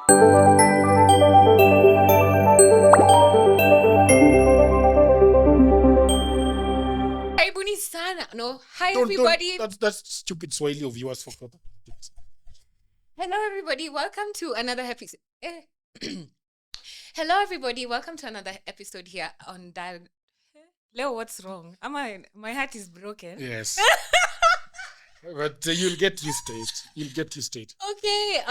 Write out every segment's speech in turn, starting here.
Karibuni sana. No. Hi, Don't, everybody. that's stupid Swahili of yours for God. Hello, everybody. Welcome to another episode. Hello, everybody. Welcome to another episode here on Dial. Leo, what's wrong? My heart is broken. Yes. But you'll get used to it. You'll get used to it. Okay.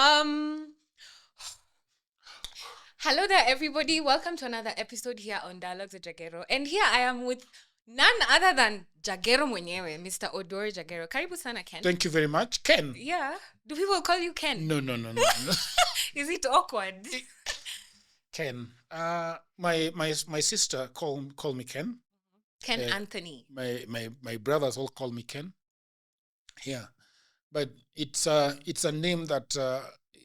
Hello there, everybody. Welcome to another episode here on Dialogues with Jagero. And here I am with none other than Jagero mwenyewe, Mr. Odor Jagero. Karibu sana, Ken. Thank you very much. Ken. Yeah. Do people call you Ken? No. Is it awkward? Ken. My sister call me Ken. Ken Anthony. My brothers all call me Ken. Yeah. But it's a name that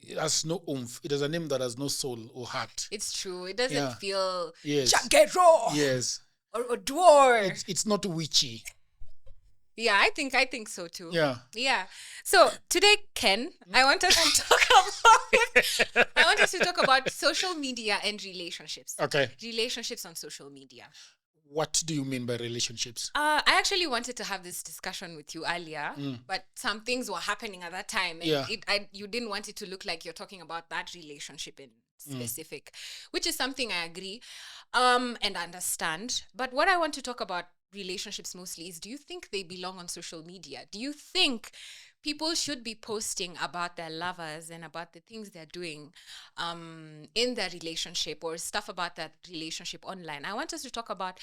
it has no oomph. It is a name that has no soul or heart. It's true. It doesn't feel Yes. Jagero. Yes. Or Odor. It's not witchy. Yeah, I think so too. Yeah. Yeah. So today, Ken, I want us to talk about social media and relationships. Okay. Relationships on social media. What do you mean by relationships? I actually wanted to have this discussion with you earlier, but some things were happening at that time. And you didn't want it to look like you're talking about that relationship in specific, which is something I agree and understand. But what I want to talk about relationships mostly is, do you think they belong on social media? Do you think people should be posting about their lovers and about the things they're doing in their relationship or stuff about that relationship online? I want us to talk about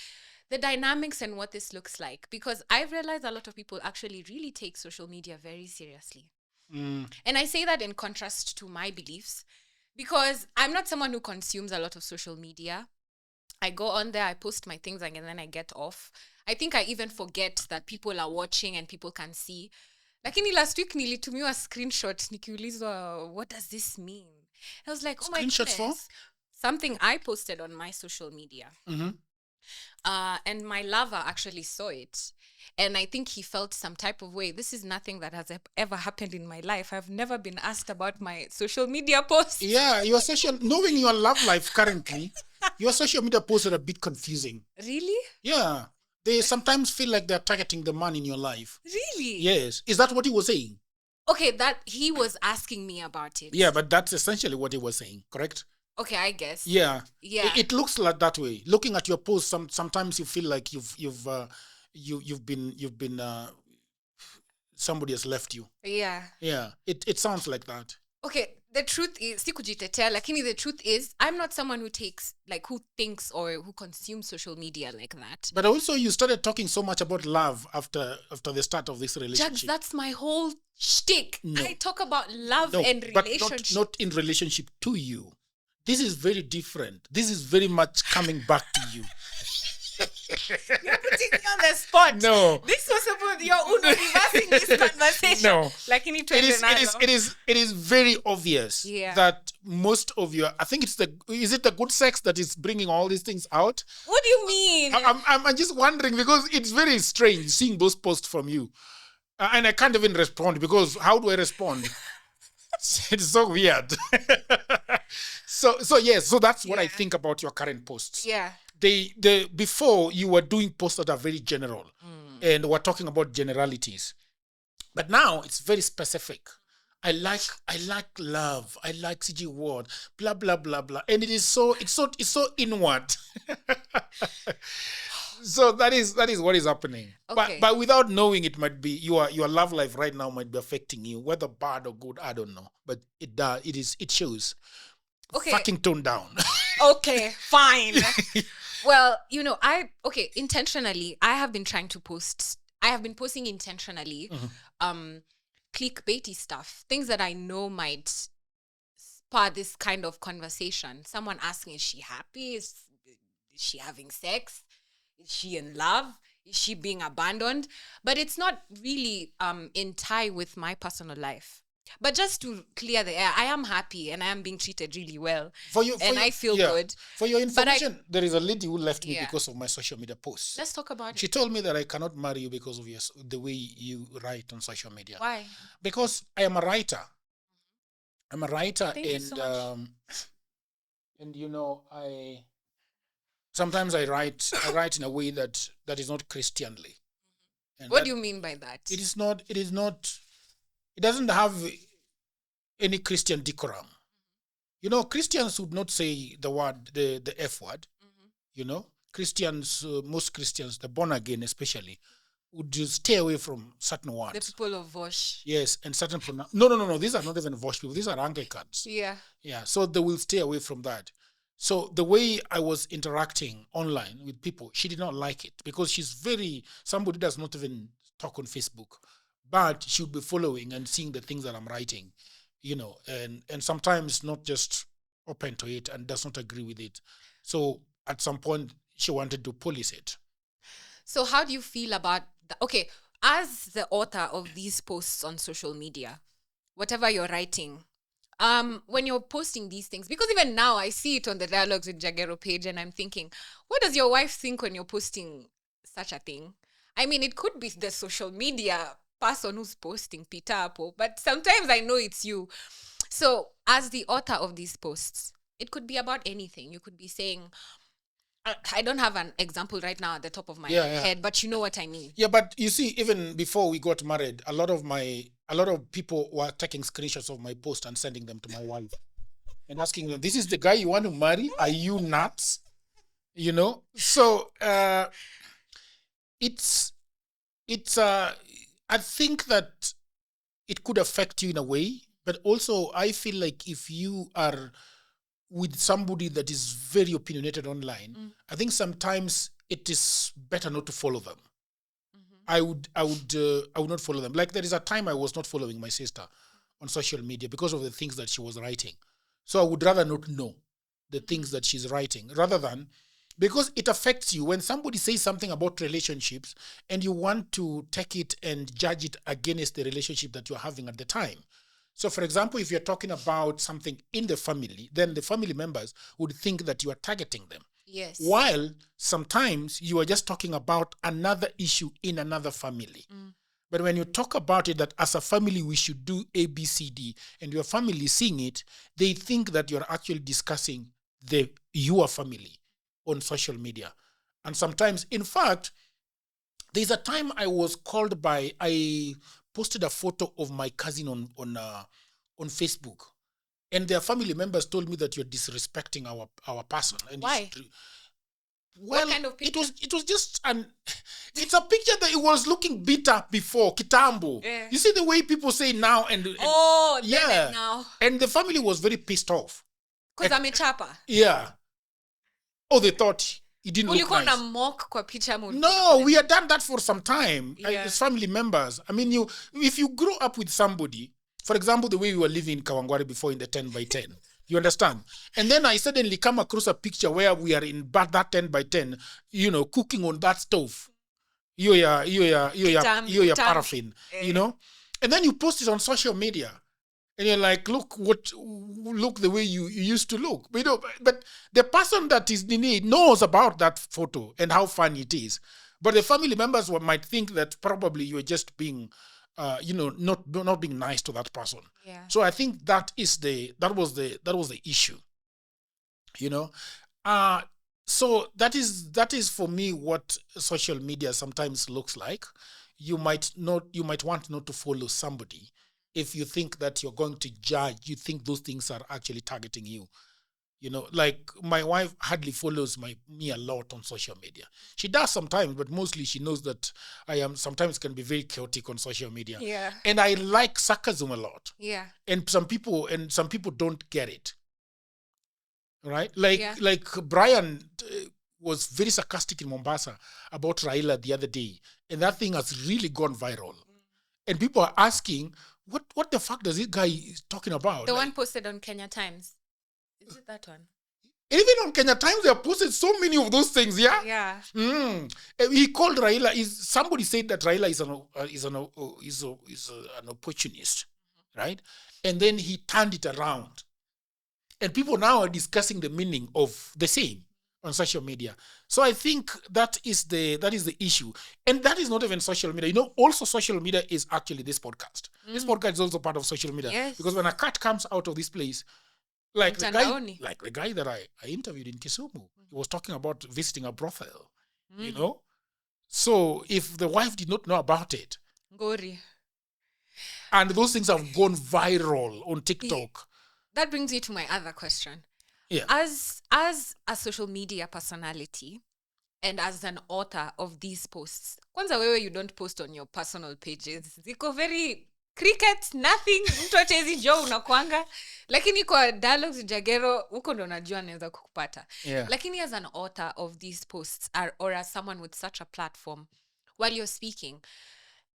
the dynamics and what this looks like, because I've realized a lot of people actually really take social media very seriously. And I say that in contrast to my beliefs, because I'm not someone who consumes a lot of social media. I go on there, I post my things, and then I get off. I think I even forget that people are watching and people can see. Lakini last week nilitumiwa screenshot nikiulizwa, what does this mean? I was like, oh my Screenshots goodness. Something I posted on my social media. And my lover actually saw it. And I think he felt some type of way. This is nothing that has ever happened in my life. I've never been asked about my social media posts. Yeah, knowing your love life currently, your social media posts are a bit confusing. Really? Yeah. They sometimes feel like they're targeting the man in your life. Really? Yes. Is that what he was saying? Okay, that he was asking me about it. Yeah, but that's essentially what he was saying, correct? Okay, I guess. Yeah. Yeah. It looks like that way. Looking at your posts, sometimes you feel like you've been somebody has left you. Yeah. Yeah. It sounds like that. Okay, the truth is, sikujitetea, lakini the truth is, I'm not someone who thinks or who consumes social media like that. But also you started talking so much about love after the start of this relationship. Jags, that's my whole shtick. No. I talk about love and relationship. But not in relationship to you. This is very different. This is very much coming back to you. You're putting me on the spot. No. This was supposed, you're reversing this conversation. No. Like you need to it is very obvious that most of your, I think is it the good sex that is bringing all these things out? What do you mean? I'm just wondering, because it's very strange seeing those posts from you. And I can't even respond, because how do I respond? It's so weird. So that's what I think about your current posts. Yeah. Before you were doing posts that are very general and we're talking about generalities. But now it's very specific. I like love. I like CG word. Blah blah blah blah. And it's so inward. So that is what is happening. Okay. But without knowing, it might be your love life right now might be affecting you, whether bad or good, I don't know. But it shows. Okay. Fucking tone down. Okay, fine. Well, intentionally, I have been posting intentionally clickbaity stuff, things that I know might spur this kind of conversation. Someone asking, is she happy? Is she having sex? Is she in love? Is she being abandoned? But it's not really in tie with my personal life. But just to clear the air, I am happy and I am being treated really well. I feel good. For your information, there is a lady who left me because of my social media posts. Let's talk about it. She told me that I cannot marry you because of the way you write on social media. Why? Because I am a writer. I'm a writer, Thank you so much. And I sometimes I write in a way that is not Christianly. And what do you mean by that? It is not, it doesn't have any Christian decorum. Christians would not say the F word. Christians, most Christians, the born again especially, would just stay away from certain words. The people of Vosh. Yes, and certain No. These are not even Vosh people. These are Anglicans. Yeah. Yeah, so they will stay away from that. So the way I was interacting online with people, she did not like it because she's somebody does not even talk on Facebook, but she would be following and seeing the things that I'm writing, and sometimes not just open to it and does not agree with it. So at some point, she wanted to police it. So how do you feel about okay, as the author of these posts on social media, whatever you're writing, when you're posting these things, because even now I see it on the Dialogues with Jagero page and I'm thinking, what does your wife think when you're posting such a thing? I mean, it could be the social media person who's posting Peter Apple, but sometimes I know it's you. So as the author of these posts, it could be about anything. You could be saying, I don't have an example right now at the top of my head, but you know what I mean. Yeah, but you see, even before we got married, a lot of people were taking screenshots of my post and sending them to my wife and asking them, "This is the guy you want to marry? Are you nuts?" So it's I think that it could affect you in a way, but also I feel like if you are with somebody that is very opinionated online, I think sometimes it is better not to follow them. I would not follow them. Like there is a time I was not following my sister on social media because of the things that she was writing. So I would rather not know the things that she's writing rather than, because it affects you when somebody says something about relationships and you want to take it and judge it against the relationship that you're having at the time. So, for example, if you're talking about something in the family, then the family members would think that you are targeting them. Yes. While sometimes you are just talking about another issue in another family. But when you talk about it, that as a family we should do A, B, C, D, and your family seeing it, they think that you're actually discussing your family on social media. And sometimes, in fact, there's a time I was called I posted a photo of my cousin on Facebook, and their family members told me that you're disrespecting our person. And why? Well, what kind of picture? It was just it's a picture that it was looking bitter before Kitambo. Yeah. You see the way people say now and yeah, now. And the family was very pissed off because I'm a chapa. Yeah. Oh, they thought it didn't look nice. Mock kwa picha no, we had done that for some time as family members. I mean, if you grow up with somebody, for example, the way we were living in Kawangware before in the 10 by 10, you understand? And then I suddenly come across a picture where we are in that 10 by 10, cooking on that stove. You're paraffin, and then you post it on social media. And you're like, look the way you used to look. But the person that is in need knows about that photo and how funny it is. But the family members might think that probably you were just being, not being nice to that person. Yeah. So I think that was the issue. So that is for me what social media sometimes looks like. You might want not to follow somebody if you think that you're going to judge, you think those things are actually targeting you. Like my wife hardly follows me a lot on social media. She does sometimes, but mostly she knows that I am sometimes can be very chaotic on social media. Yeah. And I like sarcasm a lot. Yeah. And some people don't get it. Right? Like Brian was very sarcastic in Mombasa about Raila the other day, and that thing has really gone viral. And people are asking, what the fuck does this guy talking about? The one posted on Kenya Times. Is it that one? Even on Kenya Times, they have posted so many of those things, yeah? Yeah. He called Raila, somebody said that Raila is an opportunist, right? And then he turned it around. And people now are discussing the meaning of the same. on social media. So I think that is the issue. And that is not even social media. Also social media is actually this podcast. This podcast is also part of social media. Yes. Because when a cut comes out of this place, like the guy that I interviewed in Kisumu, he was talking about visiting a brothel, So if the wife did not know about it, Ngori. And those things have gone viral on TikTok. That brings me to my other question. Yeah. As a social media personality and as an author of these posts, kwanza wewe you don't post on your personal pages. Ziko very cricket, nothing. Mtu atezi jo unakwanga. Lakini kwa dialogues Jagero, uko ndo najua naweza kukupata. Yeah. Lakini as an author of these posts or as someone with such a platform, while you're speaking,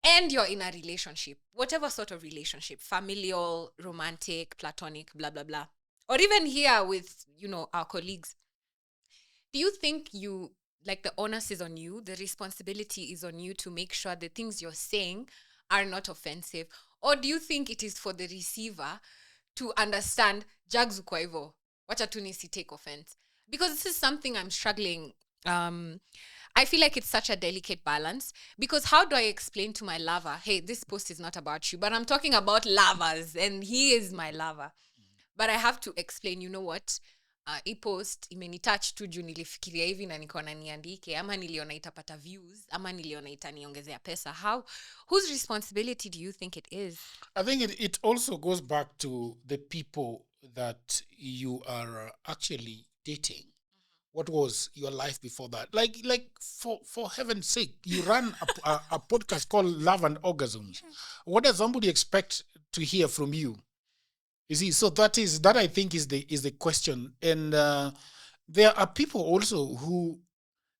and you're in a relationship, whatever sort of relationship, familial, romantic, platonic, blah, blah, blah, or even here with, our colleagues, do you think the onus is on you, the responsibility is on you to make sure the things you're saying are not offensive? Or do you think it is for the receiver to understand, Jags kwa hivyo, wacha tu take offense? Because this is something I'm struggling. I feel like it's such a delicate balance, because how do I explain to my lover, hey, this post is not about you, but I'm talking about lovers and he is my lover. But I have to explain, you know what? Hii post imenitouch tu juu nilifikiria hivi na nikaona niandike, ama niliona itapata views, ama niliona itaniongezea pesa. Whose responsibility do you think it is? I think it also goes back to the people that you are actually dating. What was your life before that? Like for heaven's sake, you run a podcast called Love and Orgasms. What does somebody expect to hear from you? You see, so that I think is the question. And there are people also who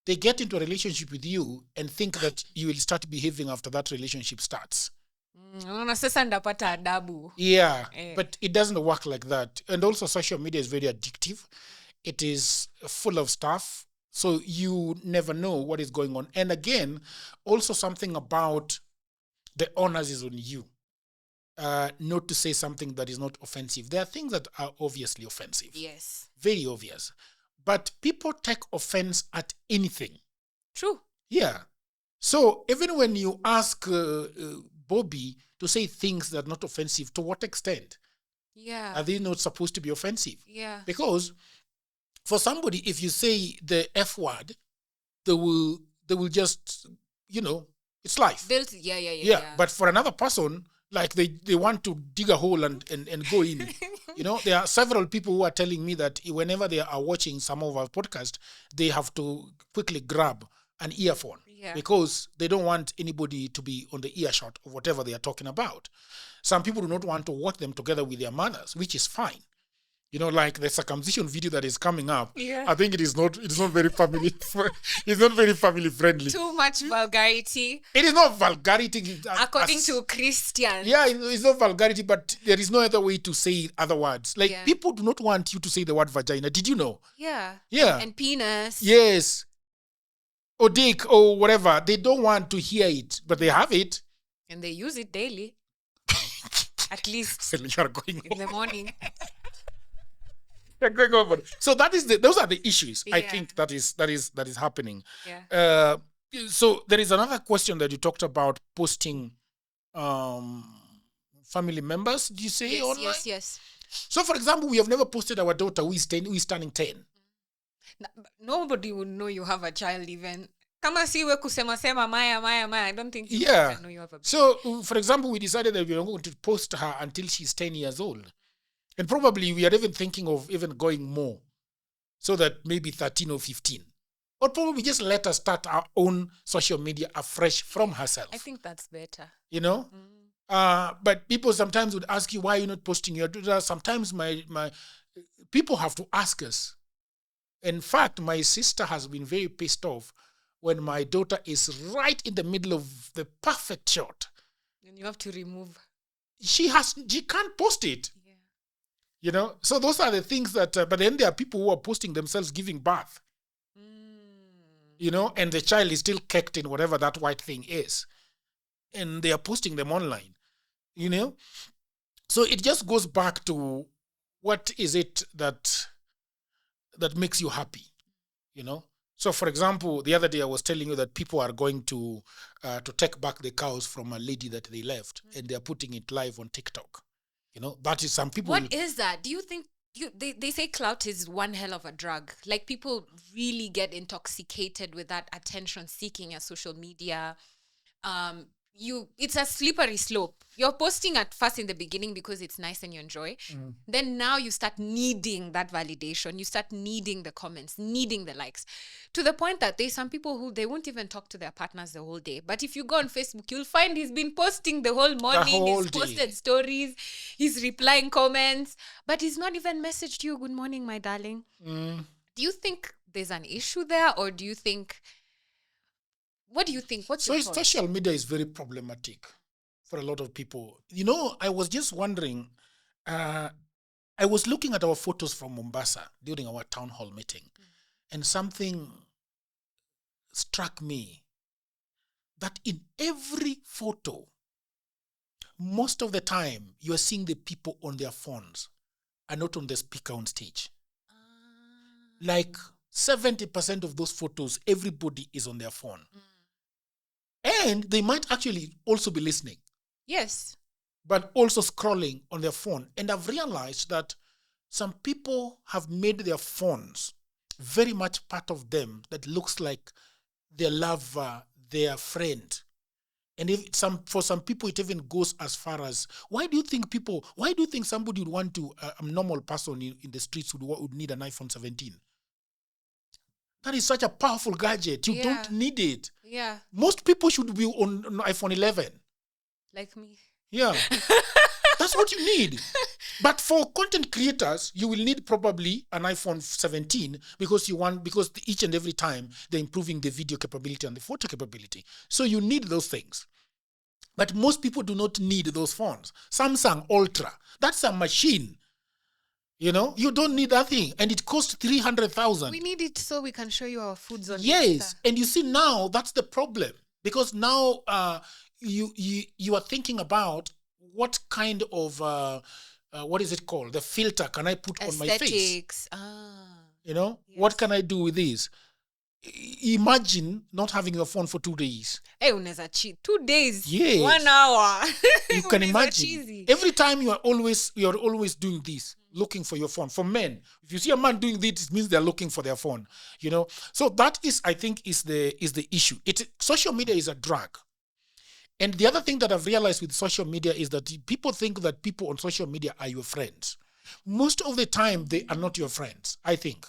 they get into a relationship with you and think that you will start behaving after that relationship starts. Yeah, but it doesn't work like that. And also social media is very addictive. It is full of stuff, so you never know what is going on. And again, also something about the onus is on you, not to say something that is not offensive. There are things that are obviously offensive. Yes. Very obvious. But people take offense at anything. True. Yeah. So even when you ask Bobbie to say things that are not offensive, to what extent? Yeah. Are they not supposed to be offensive? Yeah. Because for somebody, if you say the F word, they will just, it's life. Yeah. But for another person, like they want to dig a hole and go in. There are several people who are telling me that whenever they are watching some of our podcasts, they have to quickly grab an earphone because they don't want anybody to be on the earshot of whatever they are talking about. Some people do not want to watch them together with their mothers, which is fine. Like the circumcision video that is coming up. Yeah. I think it's not very family. It's not very family friendly. Too much vulgarity. It is not vulgarity. According to Christians. Yeah, it's not vulgarity, but there is no other way to say other words. Like people do not want you to say the word vagina. Did you know? Yeah. Yeah. And penis. Yes. Or dick or whatever. They don't want to hear it, but they have it. And they use it daily. At least in the morning. So those are the issues. I think that is happening. Yeah. So there is another question that you talked about posting family members. Do you say online? Yes. So for example, we have never posted our daughter who is turning 10. Nobody would know you have a child even. Kama siwe kusema Maya, I don't think you know you have a baby. So for example, we decided that we are going to post her until she's 10 years old. And probably we are even thinking of even going more, so that maybe 13 or 15. Or probably just let her start our own social media afresh from herself. I think that's better. But people sometimes would ask you, why are you not posting your daughter? Sometimes my people have to ask us. In fact, my sister has been very pissed off when my daughter is right in the middle of the perfect shot. And you have to remove. She can't post it. So those are the things that, but then there are people who are posting themselves giving birth, and the child is still caked in whatever that white thing is. And they are posting them online, So it just goes back to what is it that makes you happy? you know. So, for example, the other day I was telling you that people are going to take back the cows from a lady that they left, and they are putting it live on TikTok. You know, that is some people. What is that? Do you think they say clout is one hell of a drug? Like, people really get intoxicated with that attention seeking at social media. It's a slippery slope. You're posting at first in the beginning because it's nice and you enjoy. Then now you start needing that validation. You start needing the comments, needing the likes, to the point that there's some people who they won't even talk to their partners the whole day. But if you go on Facebook, you'll find he's been posting the whole morning. He's posted stories. He's replying comments, but he's not even messaged you, "Good morning, my darling." Do you think there's an issue there, or do you think? What do you think? What's your thought? Social media is very problematic for a lot of people. You know, I was just wondering, I was looking at our photos from Mombasa during our town hall meeting, and something struck me, that in every photo, most of the time, you are seeing the people on their phones and not on the speaker on stage. Like 70% of those photos, everybody is on their phone. And they might actually also be listening. Yes. But also scrolling on their phone. And I've realized that some people have made their phones very much part of them, that looks like their lover, their friend. And for some people, it even goes as far as, why do you think somebody would want to, a normal person in the streets would need an iPhone 17? That is such a powerful gadget. You don't need it. Yeah. Most people should be on iPhone 11. Like me. Yeah. That's what you need. But for content creators, you will need probably an iPhone 17 because each and every time they're improving the video capability and the photo capability. So you need those things. But most people do not need those phones. Samsung Ultra, that's a machine. You know, you don't need that thing. And it costs 300,000. We need it so we can show you our foods on Yes. Insta. And you see, now that's the problem. Because now you are thinking about what kind of, what is it called? The filter can I put on my face? You know, yes. What can I do with this? Imagine not having your phone for 2 days. Hey, unaweza cheat 2 days. Yes. 1 hour. You can imagine. Every time you're always doing this, looking for your phone. For men, if you see a man doing this, it means they're looking for their phone. You know, so that is, I think, is the issue. Social media is a drug. And the other thing that I've realized with social media is that people think that people on social media are your friends. Most of the time, they are not your friends, I think.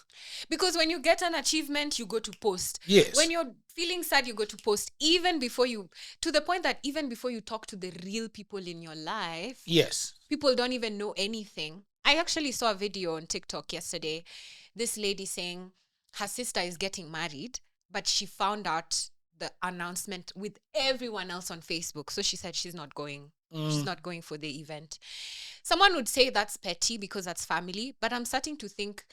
Because when you get an achievement, you go to post. Yes. When you're feeling sad, you go to post. To the point that even before you talk to the real people in your life, yes, people don't even know anything. I actually saw a video on TikTok yesterday. This lady saying her sister is getting married, but she found out the announcement with everyone else on Facebook. So she said she's not going. She's not going for the event. Someone would say that's petty because that's family, but I'm starting to think,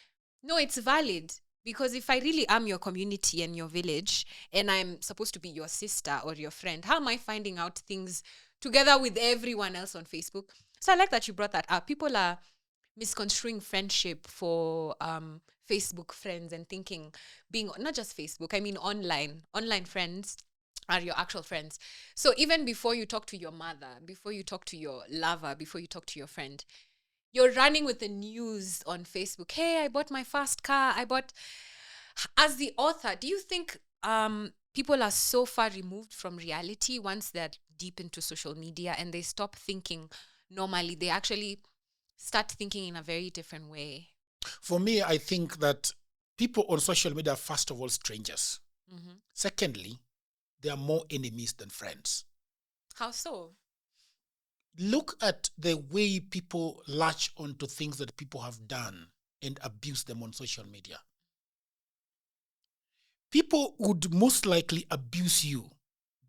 no, it's valid. Because if I really am your community and your village, and I'm supposed to be your sister or your friend, how am I finding out things together with everyone else on Facebook? So I like that you brought that up. People are misconstruing friendship for Facebook friends and thinking being, not just Facebook, I mean online friends are your actual friends. So even before you talk to your mother, before you talk to your lover, before you talk to your friend, you're running with the news on Facebook. Hey, I bought my first car. As the author, do you think people are so far removed from reality once they're deep into social media and they stop thinking normally? They actually start thinking in a very different way. For me, I think that people on social media are, first of all, strangers. Mm-hmm. Secondly, they are more enemies than friends. How so? Look at the way people latch onto things that people have done and abuse them on social media. People would most likely abuse you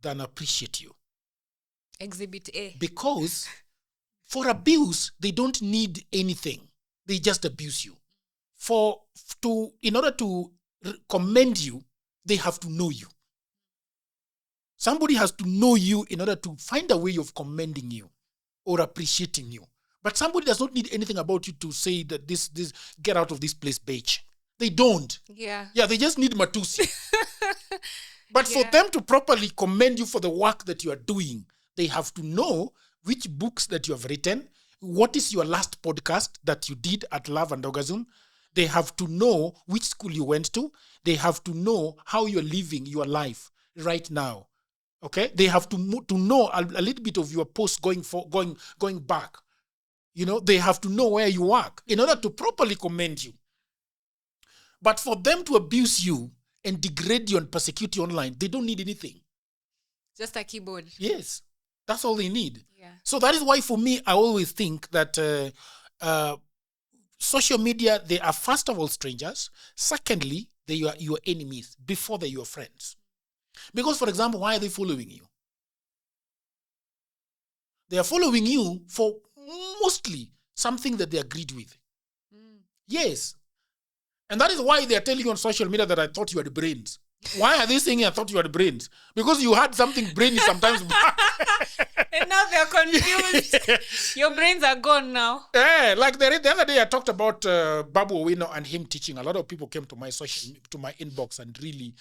than appreciate you. Exhibit A. Because for abuse, they don't need anything. They just abuse you. In order to commend you, they have to know you. Somebody has to know you in order to find a way of commending you or appreciating you. But somebody does not need anything about you to say that this get out of this place, bitch. They don't. Yeah. Yeah, they just need Matusi. But for them to properly commend you for the work that you are doing, they have to know which books that you have written, what is your last podcast that you did at Love and Orgasm. They have to know which school you went to. They have to know how you're living your life right now. Okay? They have to know a little bit of your post going back. You know, they have to know where you work in order to properly commend you. But for them to abuse you and degrade you and persecute you online, they don't need anything. Just a keyboard. Yes. That's all they need. Yeah. So that is why for me, I always think that social media, they are first of all strangers. Secondly, they are your enemies before they're your friends. Because, for example, why are they following you? They are following you for mostly something that they agreed with. Yes. And that is why they are telling you on social media that I thought you had brains. Why are they saying I thought you had brains? Because you had something brainy sometimes. And now they're confused. Your brains are gone now. Yeah, like the other day I talked about Babu Owino and him teaching. A lot of people came to my inbox and really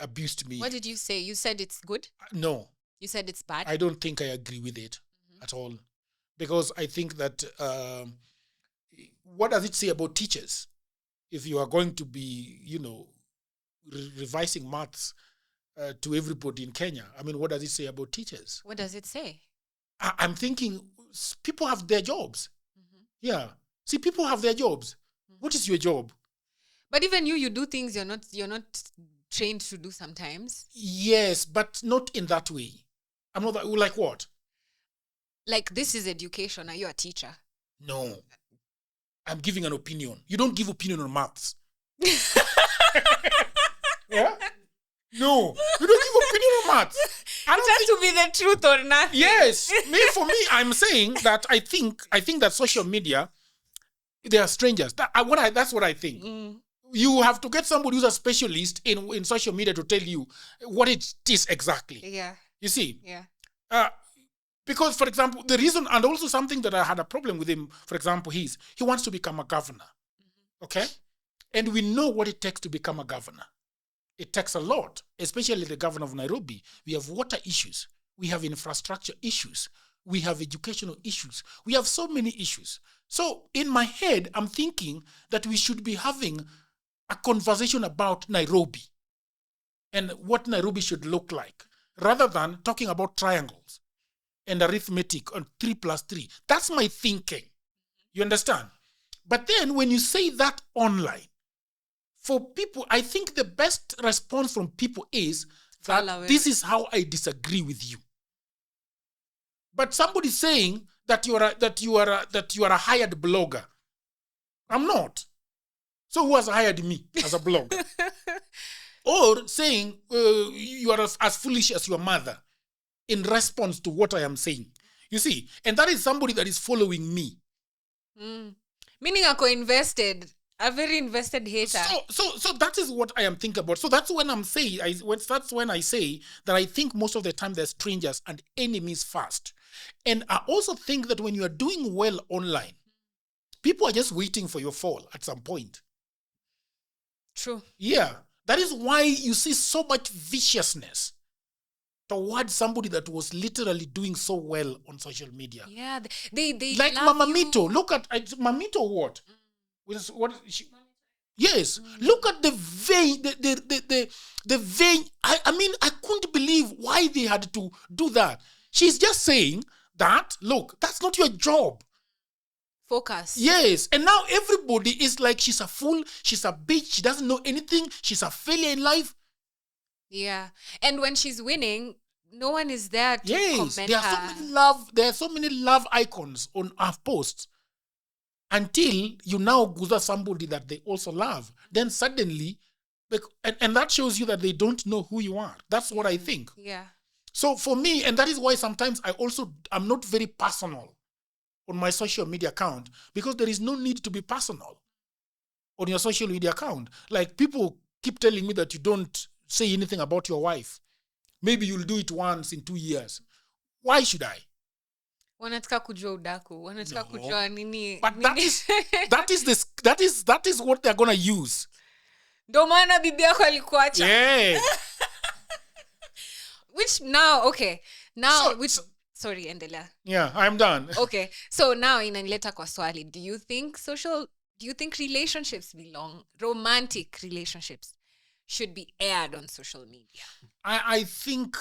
abused me. What did you say? You said it's good? No. You said it's bad? I don't think I agree with it at all. Because I think that what does it say about teachers? If you are going to be, revising maths to everybody in Kenya, I mean, what does it say about teachers? What does it say? I'm thinking people have their jobs. Yeah. See, people have their jobs. What is your job? But even you do things you're not trained to do sometimes. Yes, but not in that way. I'm not like what? Like, this is education. Are you a teacher? No. I'm giving an opinion. You don't give opinion on maths. Yeah? No. You don't give opinion on maths. It has to be the truth or nothing. Yes. For me, I'm saying that I think that social media, they are strangers. That's what I think. You have to get somebody who's a specialist in social media to tell you what it is exactly. Yeah. You see? Yeah. Because, for example, the reason, and also something that I had a problem with him, for example, he wants to become a governor. Okay? And we know what it takes to become a governor. It takes a lot, especially the governor of Nairobi. We have water issues. We have infrastructure issues. We have educational issues. We have so many issues. So in my head, I'm thinking that we should be having a conversation about Nairobi and what Nairobi should look like, rather than talking about triangles and arithmetic on 3 plus 3. That's my thinking. You understand? But then when you say that online, for people, I think the best response from people is that this is how I disagree with you. But somebody saying that you are a hired blogger. I'm not. So who has hired me as a blogger? Or saying you are as foolish as your mother in response to what I am saying. You see, and that is somebody that is following me. Meaning I co-invested. A very invested hater. So that is what I am thinking about. So that's when I say that I think most of the time they're strangers and enemies first. And I also think that when you are doing well online, people are just waiting for your fall at some point. True. Yeah. That is why you see so much viciousness towards somebody that was literally doing so well on social media. Yeah. They like Mama Mito. Look at Mamito what? Yes, look at the vein, the vein. I mean, I couldn't believe why they had to do that. She's just saying that, look, that's not your job. Focus. Yes, and now everybody is like, she's a fool, she's a bitch, she doesn't know anything, she's a failure in life. Yeah, and when she's winning, no one is there to comment her. There are so many love icons on our posts. Until you now guza somebody that they also love. Then suddenly, and that shows you that they don't know who you are. That's what I think. Yeah. So for me, and that is why sometimes I'm not very personal on my social media account, because there is no need to be personal on your social media account. Like, people keep telling me that you don't say anything about your wife. Maybe you'll do it once in 2 years. Why should I? Wanataka kujua udaku. Wanataka kujua nini. But that is what they're gonna use. Ndo maana bibi yako alikuacha. Yeah. Which now, okay. Now, sorry, endelea. Yeah, I'm done. Okay. So now inanileta kwa swali. Do you think relationships romantic relationships should be aired on social media? I think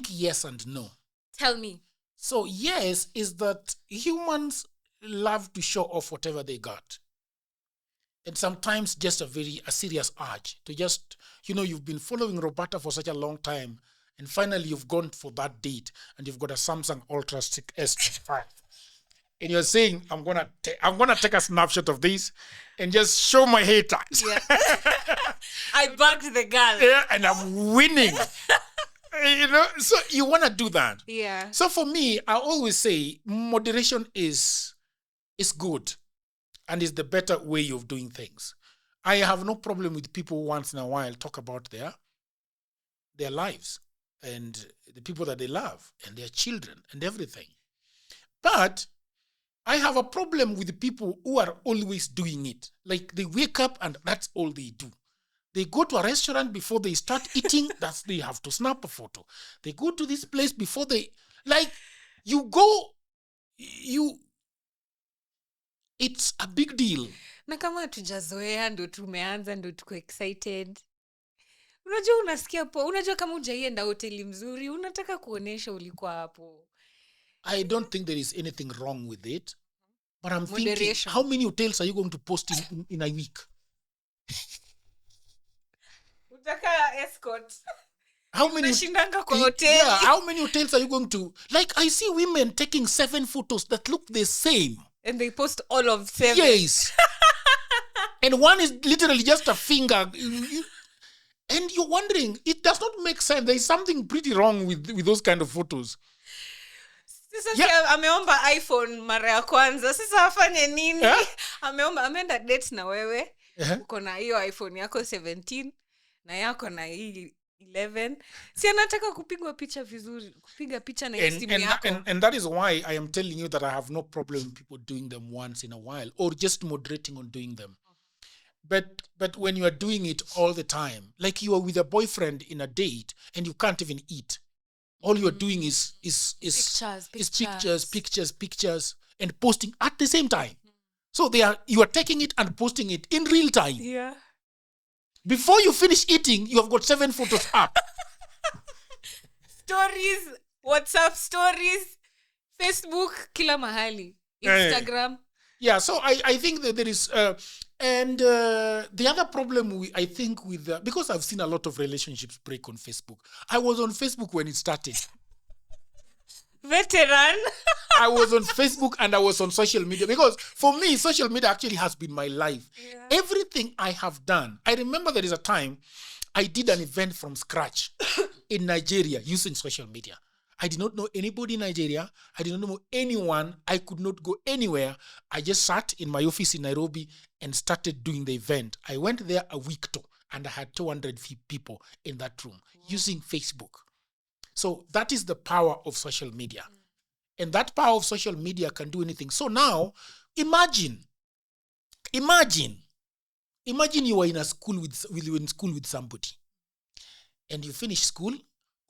yes and no. Tell me. So yes is that humans love to show off whatever they got. And sometimes just a serious urge to just, you've been following Robertta for such a long time, and finally you've gone for that date, and you've got a Samsung Ultra S5. And you're saying, I'm gonna take a snapshot of this and just show my haters. Yeah. I bugged the girl. Yeah, and I'm winning. So you want to do that. Yeah. So for me, I always say moderation is good and is the better way of doing things. I have no problem with people once in a while talk about their lives and the people that they love and their children and everything. But I have a problem with the people who are always doing it. Like they wake up and that's all they do. They go to a restaurant before they start eating, they have to snap a photo. They go to this place before it's a big deal. Na kama hatujazoea ndo tumeanza ndo tuko excited. Unajua unasikia unajua kama hujaienda hoteli mzuri, unataka kuonesha ulikuwa hapo. I don't think there is anything wrong with it. But I'm thinking, how many hotels are you going to post in a week? Utaka escort. How many hotels are you going to... Like, I see women taking 7 photos that look the same. And they post all of 7. Yes. And one is literally just a finger. And you're wondering, it does not make sense. There is something pretty wrong with those kind of photos. Sasa ameomba iPhone mara ya kwanza. Sasa afanye nini? Ameenda date na wewe. Uko na hiyo iPhone yako 17 na yako na hii 11. Si anataka kupigwa picha vizuri, kupiga picha na simu yako. And that is why I am telling you that I have no problem with people doing them once in a while or just moderating on doing them. But when you are doing it all the time, like you are with a boyfriend in a date and you can't even eat. All you are doing is pictures and posting at the same time. So you are taking it and posting it in real time. Yeah. Before you finish eating, you have got 7 photos up. Stories, WhatsApp stories, Facebook, kila mahali, Instagram. Yeah, so I think that there is... the other problem I think because I've seen a lot of relationships break on Facebook. I was on Facebook when it started. Veteran. I was on Facebook and I was on social media because for me, social media actually has been my life. Yeah. Everything I have done. I remember there is a time I did an event from scratch in Nigeria using social media. I did not know anybody in Nigeria. I did not know anyone. I could not go anywhere. I just sat in my office in Nairobi and started doing the event. I went there a week to, and I had 200 people in that room using Facebook. So that is the power of social media. And that power of social media can do anything. So now, imagine you were in school with somebody. And you finish school.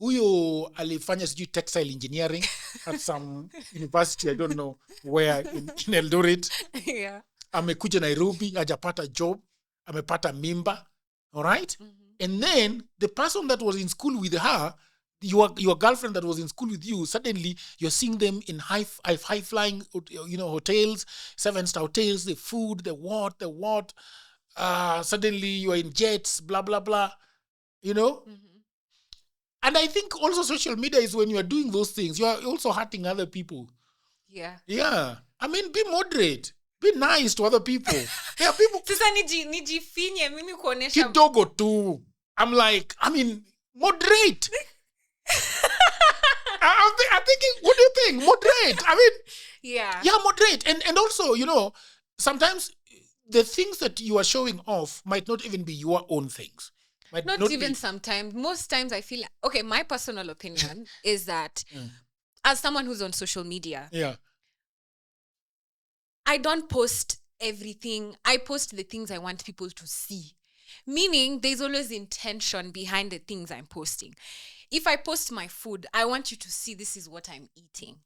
Huyo alifanya sijui textile engineering at some university, I don't know where, in Eldoret. Yeah. Amekuja Nairobi, hajapata job, amepata mimba. All right? Mm-hmm. And then the person that was in school with her, your girlfriend that was in school with you, suddenly you're seeing them in high-flying, hotels, 7-star hotels, the food, the what. Suddenly you are in jets, blah, blah, blah. Mm-hmm. And I think also social media is when you are doing those things, you are also hurting other people. Yeah. Yeah. I mean, be moderate. Be nice to other people. Yeah, people. Sasa nijifinye mimi kuonesha kidogo tu. I'm like, moderate. I'm thinking, what do you think? Moderate. Yeah, moderate. And also, sometimes the things that you are showing off might not even be your own things. Not even sometimes. Most times I feel, okay, my personal opinion is that as someone who's on social media, I don't post everything. I post the things I want people to see. Meaning there's always intention behind the things I'm posting. If I post my food, I want you to see this is what I'm eating.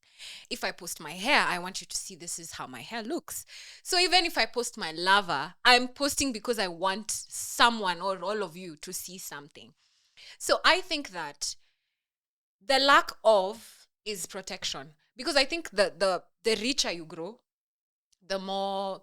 If I post my hair, I want you to see this is how my hair looks. So even if I post my lover, I'm posting because I want someone or all of you to see something. So I think that the lack of is protection. Because I think the richer you grow, the more,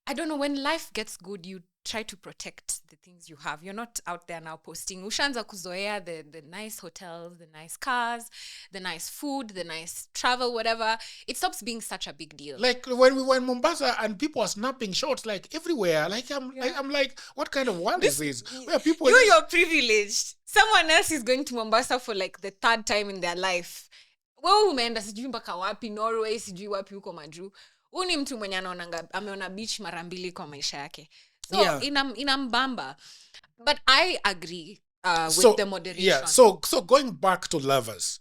I don't know, when life gets good, you try to protect the things you have. You're not out there now posting ushanza kuzoea the nice hotels, the nice cars, the nice food, the nice travel, whatever. It stops being such a big deal. Like when we were in Mombasa and people are snapping shots like everywhere. Like I'm like, what kind of world is this? Where people you're privileged. Someone else is going to Mombasa for like the third time in their life. Wewe umeenda sijui mpaka wapi, Norway, sijui wapi huko majuu. Uni mtu mwenye ameona beach mara mbili kwa maisha yake. So inambamba. But I agree with the moderation. Yeah. So going back to lovers,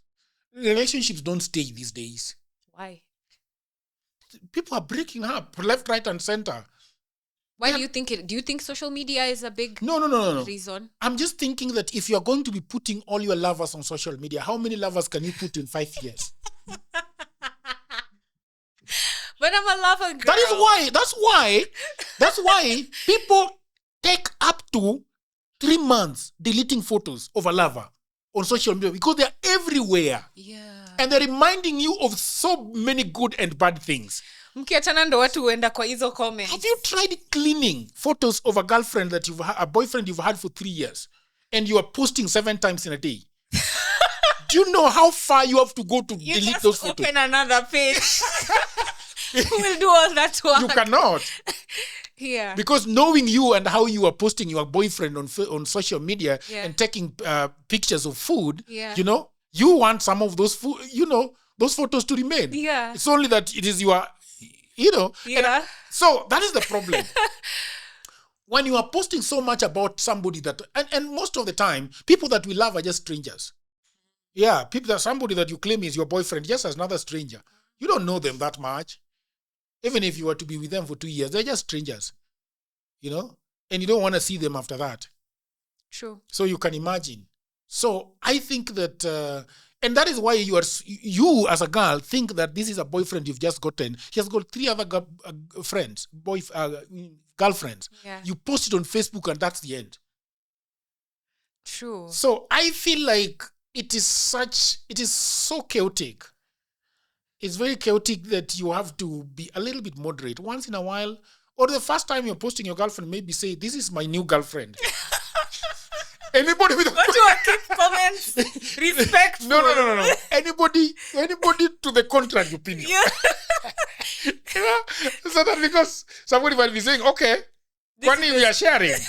relationships don't stay these days. Why? People are breaking up left, right, and center. Why do you think it? Do you think social media is a big no reason? I'm just thinking that if you're going to be putting all your lovers on social media, how many lovers can you put in 5 years? But I'm a lover girl. That's why people take up to 3 months deleting photos of a lover on social media because they're everywhere. Yeah. And they're reminding you of so many good and bad things. Mkiachana ndo watu huenda kwa hizo comments. Have you tried cleaning photos of a girlfriend that a boyfriend you've had for 3 years and you are posting 7 times in a day? Do you know how far you have to go to delete those photos? Open another page. Who will do all that work? You cannot. Yeah. Because knowing you and how you are posting your boyfriend on social media and taking pictures of food, you know, you want some of those food, you know, those photos to remain. Yeah. It's only that it is your, you know. Yeah. So that is the problem. When you are posting so much about somebody that, and most of the time, people that we love are just strangers. Yeah, somebody that you claim is your boyfriend, just as another stranger. You don't know them that much. Even if you were to be with them for 2 years, they're just strangers, you know? And you don't want to see them after that. True. So you can imagine. So I think that, and that is why you as a girl think that this is a boyfriend you've just gotten. He has got 3 other girlfriends. Yeah. You post it on Facebook and that's the end. True. So I feel like it is so chaotic. It's very chaotic that you have to be a little bit moderate once in a while. Or the first time you're posting your girlfriend, maybe say, this is my new girlfriend. Anybody with comments? Respectful. No. Anybody to the contrary opinion. Yeah. You know? So that because somebody might be saying, okay, funny we are sharing.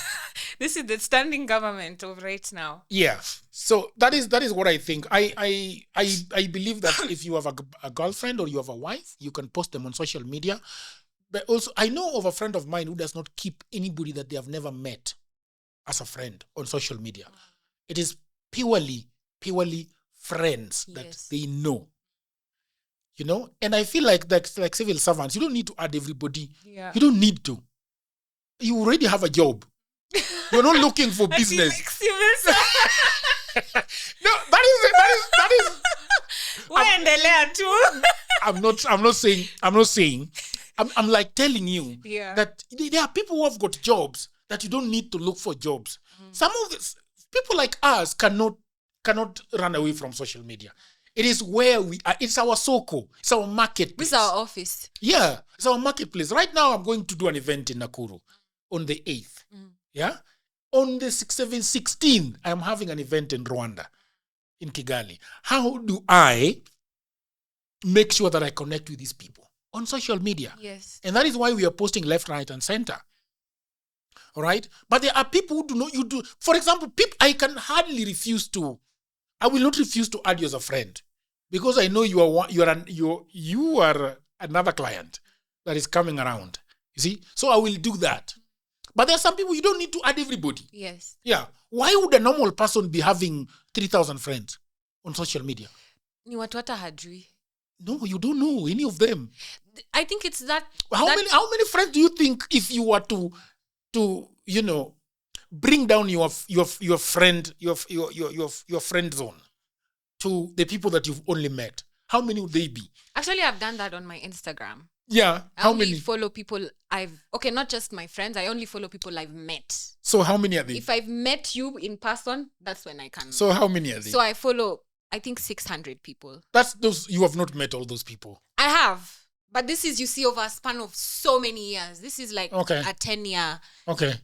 This is the standing government of right now. Yeah. So that is what I think. I believe that if you have a girlfriend or you have a wife, you can post them on social media. But also, I know of a friend of mine who does not keep anybody that they have never met as a friend on social media. It is purely friends that they know. You know? And I feel like civil servants, you don't need to add everybody. Yeah. You don't need to. You already have a job. You're not looking for business. No, that is. I'm not saying. I'm like telling you that there are people who have got jobs that you don't need to look for jobs. Some of this, people like us cannot run away from social media. It is where we are. It's our Soko. It's our marketplace. It's our office. Yeah, it's our marketplace. Right now, I'm going to do an event in Nakuru on the 8th. Yeah? On the 16th, I'm having an event in Rwanda, in Kigali. How do I make sure that I connect with these people? On social media. Yes. And that is why we are posting left, right, and center. All right? But there are people who do not, you do. For example, I can hardly I will not refuse to add you as a friend because I know you are another client that is coming around. You see? So I will do that. But there are some people you don't need to add everybody. Yes. Yeah. Why would a normal person be having 3,000 friends on social media? Ni watu hata hajui. No, you don't know any of them. I think it's that. How many friends do you think if you were to bring down your friend your friend zone to the people that you've only met, how many would they be? Actually, I've done that on my Instagram. Yeah. I only follow people not just my friends, I only follow people I've met. So how many are they? If I've met you in person, that's when I can. So how many are they? So I follow, I think 600 people. That's those, you have not met all those people. I have. But this is, you see, over a span of so many years. This is like a 10-year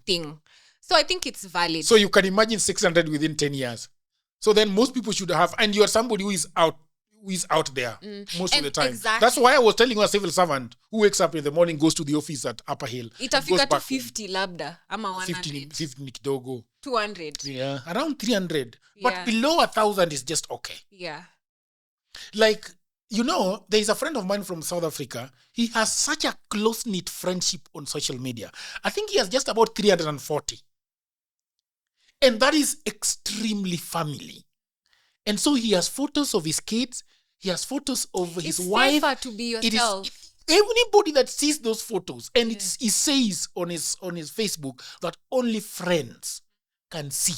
thing. So I think it's valid. So you can imagine 600 within 10 years. So then most people should have, and you're somebody who is out there most of the time. Exactly. That's why I was telling you, a civil servant who wakes up in the morning, goes to the office at Upper Hill. Itafika to 50 labda, ama 100. 50 kidogo. 200. Yeah, around 300. But below 1,000 is just okay. Yeah. Like, you know, there is a friend of mine from South Africa. He has such a close-knit friendship on social media. I think he has just about 340. And that is extremely family. And so he has photos of his kids. He has photos of his wife. It's safer to be yourself. Anybody that sees those photos, and he says on his Facebook that only friends can see.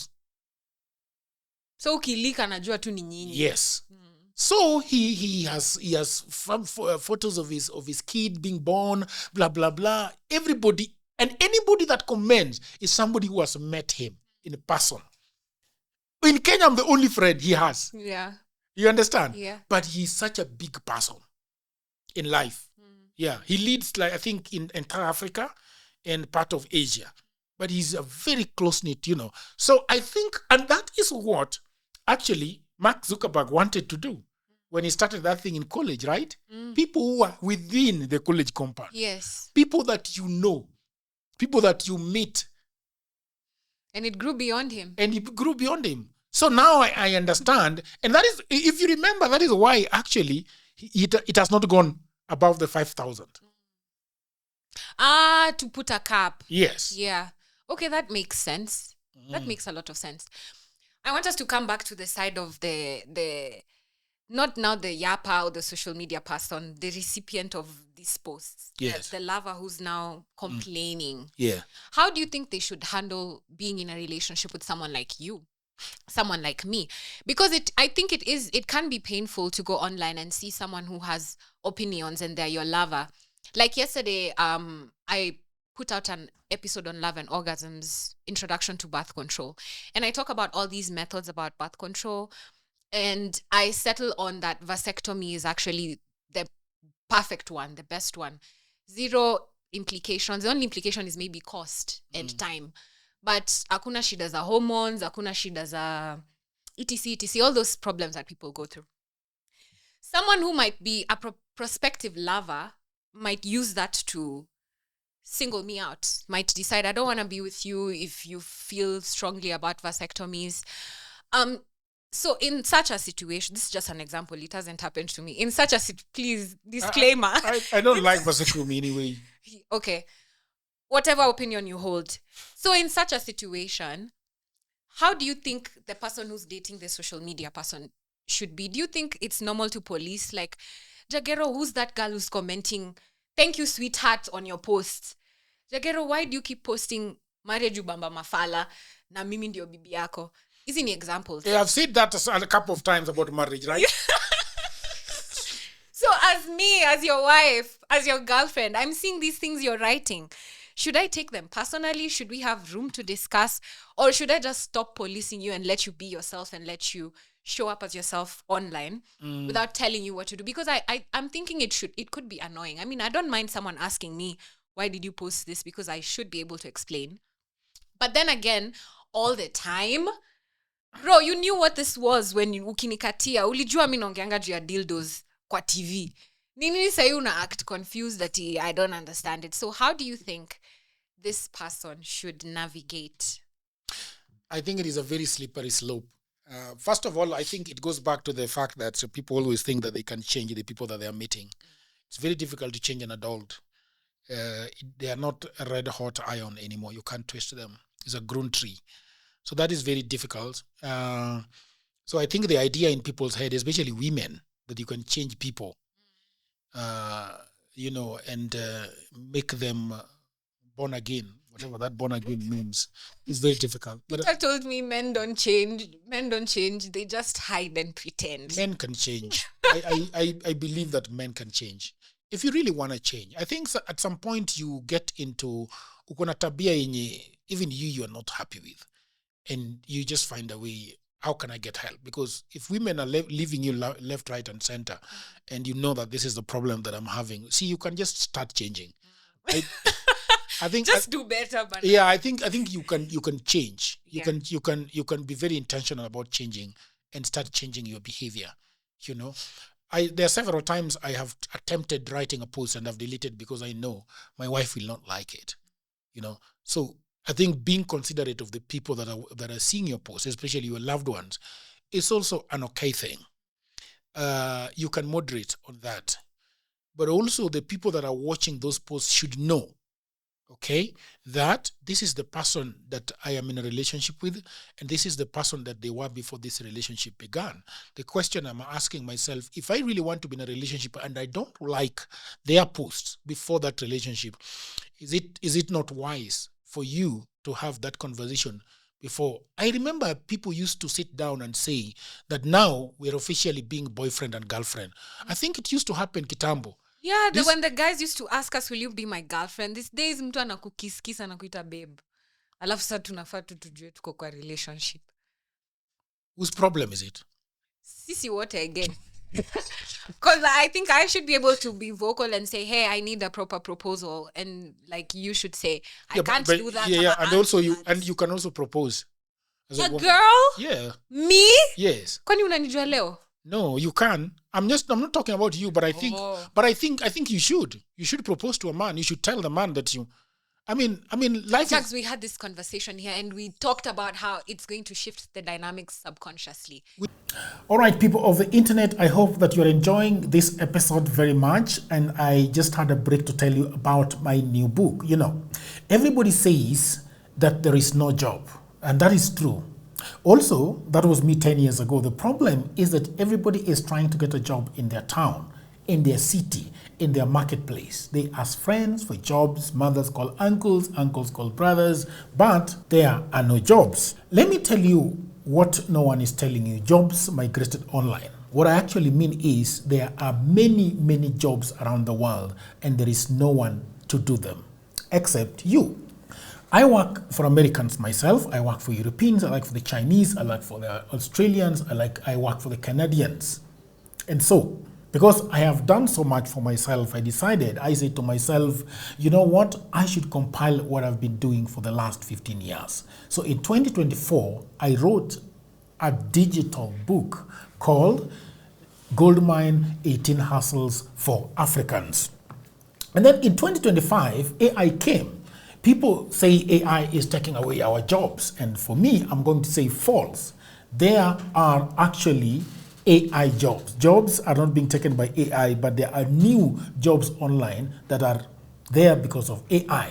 So ukilika anajua tu ni nyinyi. Yes. So he has photos of his kid being born, blah blah blah. Everybody and anybody that comments is somebody who has met him in person. In Kenya, I'm the only friend he has. Yeah. You understand? Yeah. But he's such a big person in life. Yeah. He leads, like, I think, in entire Africa and part of Asia. But he's a very close-knit, you know. So I think, and that is what actually Mark Zuckerberg wanted to do when he started that thing in college, right? People who are within the college compound. Yes. People that you know. People that you meet. And it grew beyond him. So now I understand. And that is, if you remember, that is why actually it has not gone above the 5,000. To put a cap. Yes. Yeah. Okay, that makes sense. That makes a lot of sense. I want us to come back to the side of the not now the yapper or the social media person, the recipient of these posts. Yes. The lover who's now complaining. Yeah. How do you think they should handle being in a relationship with someone like you? Someone like me? Because I think it can be painful to go online and see someone who has opinions and they're your lover. Like yesterday, I put out an episode on love and orgasms, introduction to birth control. And I talk about all these methods about birth control. And I settle on that vasectomy is actually the perfect one, the best one. Zero implications. The only implication is maybe cost and time. But hakuna shida za hormones, hakuna shida za etc, all those problems that people go through. Someone who might be a prospective lover might use that to single me out, might decide, I don't want to be with you if you feel strongly about vasectomies. So in such a situation, this is just an example, it hasn't happened to me. In such a please, disclaimer. I don't like vasectomy anyway. Okay. Whatever opinion you hold. So in such a situation, how do you think the person who's dating the social media person should be? Do you think it's normal to police? Like, Jagero, who's that girl who's commenting, thank you, sweetheart, on your post? Jagero, why do you keep posting marriage ubamba mafala na mimi ndio bibi yako? Hizi ni examples. Yeah, I've said that a couple of times about marriage, right? So as me, as your wife, as your girlfriend, I'm seeing these things you're writing. Should I take them personally? Should we have room to discuss? Or should I just stop policing you and let you be yourself and let you show up as yourself online without telling you what to do? Because I'm thinking it could be annoying. I mean, I don't mind someone asking me, why did you post this? Because I should be able to explain. But then again, all the time, bro, you knew what this was when ukinikatia. Ulijua mi naongeanga juu ya dildos kwa TV. Nini say una act confused that I don't understand it. So how do you think this person should navigate? I think it is a very slippery slope. First of all, I think it goes back to the fact that people always think that they can change the people that they are meeting. It's very difficult to change an adult. They are not a red hot iron anymore. You can't twist them. It's a grown tree. So that is very difficult. So I think the idea in people's head, especially women, that you can change people, and make them born again, whatever that born again means. It's very difficult. Peter told me men don't change. Men don't change. They just hide and pretend. Men can change. I believe that men can change. If you really want to change, I think at some point you get into ukona tabia yenye even you're not happy with, and you just find a way. How can I get help? Because if women are leaving you left, right, and center, and you know that this is the problem that I'm having, see, you can just start changing. I think just do better. But yeah, I think you can change. You can be very intentional about changing and start changing your behavior. You know, there are several times I have attempted writing a post and I've deleted because I know my wife will not like it. You know, so I think being considerate of the people that are seeing your posts, especially your loved ones, is also an okay thing. You can moderate on that, but also the people that are watching those posts should know, okay, that this is the person that I am in a relationship with, and this is the person that they were before this relationship began. The question I'm asking myself, if I really want to be in a relationship and I don't like their posts before that relationship, is it not wise for you to have that conversation before? I remember people used to sit down and say that now we're officially being boyfriend and girlfriend. I think it used to happen kitambo. Yeah, when the guys used to ask us, will you be my girlfriend? These days mtu anakukiss anakuita babe. Alafu sasa tunafaa tujue tuko kwa relationship. Whose problem is it? Sisi wote again. Because I think I should be able to be vocal and say, hey, I need a proper proposal. And like you should say, I can't do that. Yeah, and also you can also propose. A girl? Yeah. Me? Yes. Kwani unanijua leo? No, you can. I'm not talking about you, but I think you should propose to a man. You should tell the man that you, I mean, life is... We had this conversation here and we talked about how it's going to shift the dynamics subconsciously. All right, people of the internet, I hope that you're enjoying this episode very much. And I just had a break to tell you about my new book. You know, everybody says that there is no job, and that is true. Also, that was me 10 years ago. The problem is that everybody is trying to get a job in their town, in their city, in their marketplace. They ask friends for jobs, mothers call uncles, uncles call brothers, but there are no jobs. Let me tell you what no one is telling you. Jobs migrated online. What I actually mean is there are many, many jobs around the world and there is no one to do them except you. I work for Americans myself. I work for Europeans. I work for the Chinese. I work for the Australians. I work for the Canadians. And so, because I have done so much for myself, I said to myself, you know what? I should compile what I've been doing for the last 15 years. So in 2024, I wrote a digital book called Goldmine 18 Hustles for Africans. And then in 2025, AI came. People say AI is taking away our jobs. And for me, I'm going to say false. There are actually AI jobs. Jobs are not being taken by AI, but there are new jobs online that are there because of AI.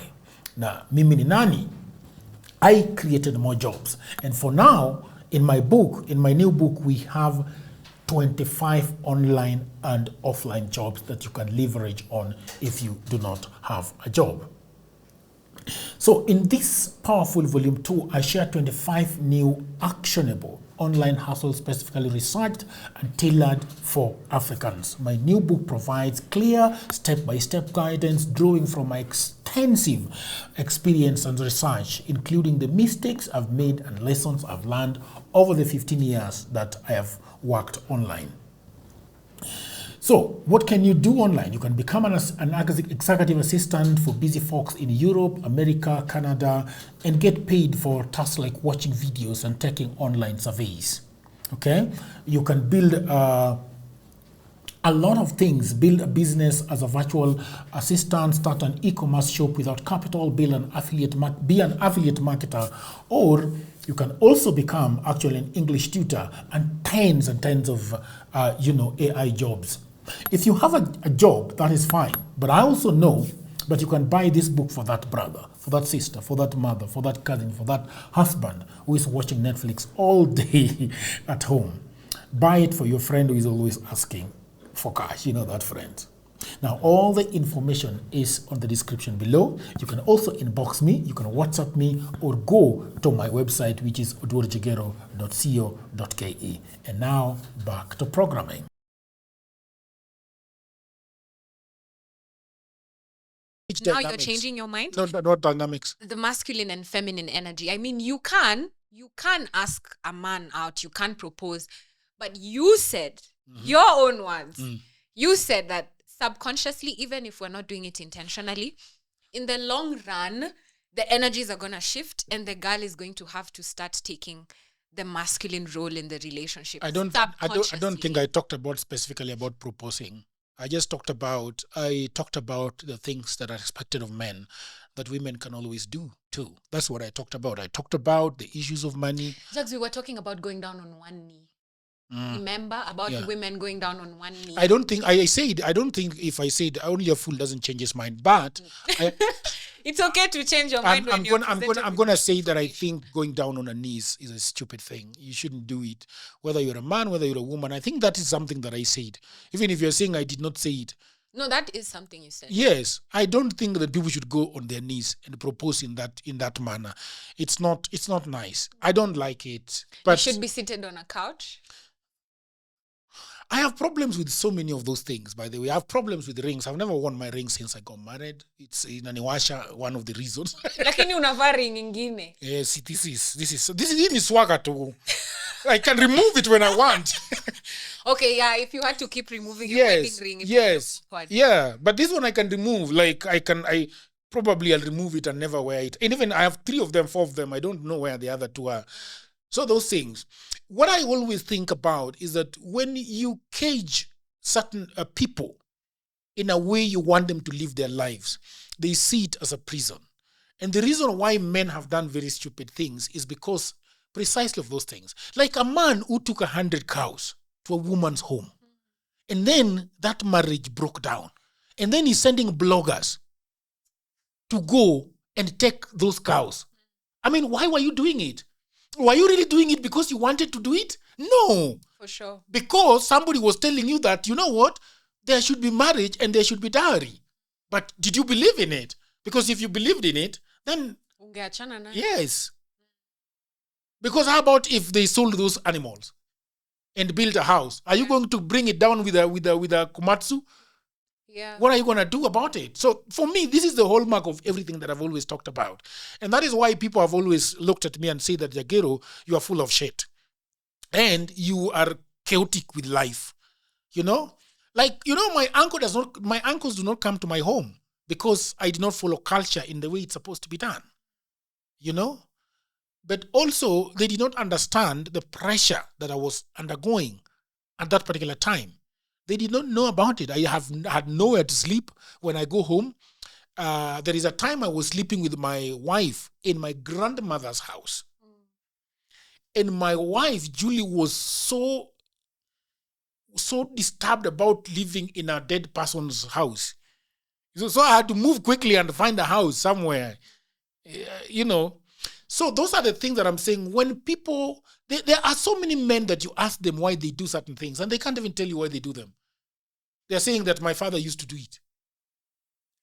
Now, mimi ni nani? I created more jobs. And for now, in my new book, we have 25 online and offline jobs that you can leverage on if you do not have a job. So in this powerful volume 2, I share 25 new actionable online hustles specifically researched and tailored for Africans. My new book provides clear step-by-step guidance drawing from my extensive experience and research, including the mistakes I've made and lessons I've learned over the 15 years that I have worked online. So, what can you do online? You can become an executive assistant for busy folks in Europe, America, Canada, and get paid for tasks like watching videos and taking online surveys. Okay? You can build a lot of things. Build a business as a virtual assistant, start an e-commerce shop without capital, be an affiliate marketer, or you can also become actually an English tutor and tens of AI jobs. If you have a job, that is fine. But I also know that you can buy this book for that brother, for that sister, for that mother, for that cousin, for that husband who is watching Netflix all day at home. Buy it for your friend who is always asking for cash. You know that friend. Now, all the information is on the description below. You can also inbox me, you can WhatsApp me, or go to my website, which is jagero.co.ke. And now, back to programming. Now you're changing your mind? No, what dynamics? The masculine and feminine energy. I mean, you can ask a man out, you can propose, but you said, your own words, you said that subconsciously, even if we're not doing it intentionally, in the long run, the energies are going to shift and the girl is going to have to start taking the masculine role in the relationship. I don't think I talked specifically about proposing. I talked about the things that are expected of men that women can always do too. That's what I talked about. I talked about the issues of money. Jags, we were talking about going down on one knee. Remember about women going down on one knee? I don't think if I said only a fool doesn't change his mind, but it's okay to change your mind. I'm gonna say that I think going down on a knees is a stupid thing. You shouldn't do it. Whether you're a man, whether you're a woman, I think that is something that I said. Even if you're saying I did not say it. No, that is something you said. Yes, I don't think that people should go on their knees and propose in that manner. It's not nice. I don't like it. But you should be seated on a couch. I have problems with so many of those things, by the way. I have problems with rings. I've never worn my ring since I got married. It's in Aniwasha, one of the reasons. Lakini unavaa ring ingine. Yes, this is swagger too. I can remove it when I want. Okay, yeah, if you had to keep removing your wedding ring. Yes, yeah, but this one I can remove. Like, I'll remove it and never wear it. And even I have 3 of them, 4 of them. I don't know where the other 2 are. So those things. What I always think about is that when you cage certain people in a way you want them to live their lives, they see it as a prison. And the reason why men have done very stupid things is because precisely of those things. Like a man who took 100 cows to a woman's home. And then that marriage broke down. And then he's sending bloggers to go and take those cows. I mean, why were you doing it? Were you really doing it because you wanted to do it? No. For sure. Because somebody was telling you that, you know what? There should be marriage and there should be dowry. But did you believe in it? Because if you believed in it, then... Yes. Because how about if they sold those animals and built a house? Are you going to bring it down with a komatsu? Yeah. What are you going to do about it? So for me, this is the hallmark of everything that I've always talked about. And that is why people have always looked at me and said that, Jagero, you are full of shit. And you are chaotic with life. You know? Like, my uncles do not come to my home because I did not follow culture in the way it's supposed to be done. You know? But also, they did not understand the pressure that I was undergoing at that particular time. They did not know about it. I have had nowhere to sleep when I go home. There is a time I was sleeping with my wife in my grandmother's house. And my wife, Julie, was so disturbed about living in a dead person's house. So I had to move quickly and find a house somewhere. So those are the things that I'm saying. When people, there are so many men that you ask them why they do certain things, and they can't even tell you why they do them. They're saying that my father used to do it.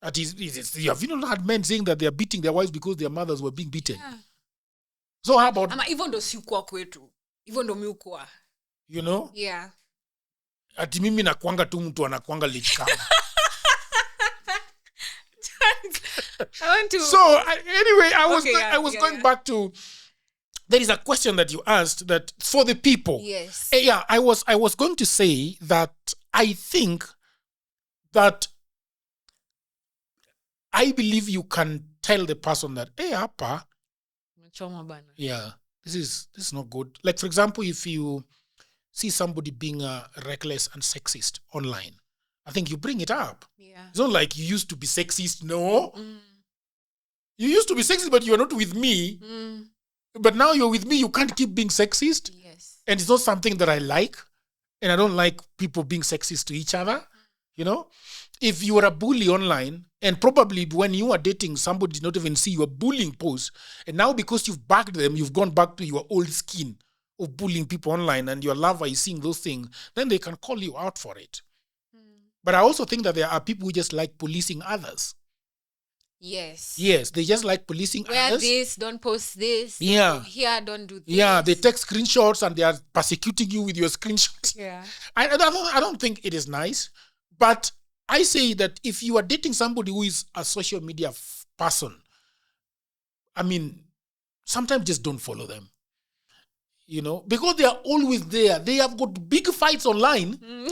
Have you not had men saying that they are beating their wives because their mothers were being beaten? Yeah. So how about... even though sikuwa kwetu, even though miukwa. You know? Yeah. Ati mimi nakwanga tu mtu anakwanga lichikama. I want to... So, anyway, I was going back to... There is a question that you asked that for the people. Yes. Yeah, I was going to say that I think that I believe you can tell the person that, hey, Appa, yeah, this is not good. Like, for example, if you see somebody being reckless and sexist online, I think you bring it up. Yeah. It's not like you used to be sexist. No. You used to be sexist, but you're not with me. But now you're with me, you can't keep being sexist. Yes. And it's not something that I like. And I don't like people being sexist to each other. You know? If you are a bully online, and probably when you are dating, somebody did not even see your bullying post. And now because you've backed them, you've gone back to your old skin of bullying people online, and your lover is seeing those things, then they can call you out for it. But I also think that there are people who just like policing others. Yes, they just like policing Wear others. this, don't post this. Yeah. Don't go here, don't do this. Yeah, they take screenshots and they are persecuting you with your screenshots. Yeah. I don't think it is nice. But I say that if you are dating somebody who is a social media person, I mean, sometimes just don't follow them. You know, because they are always there. They have got big fights online. I'm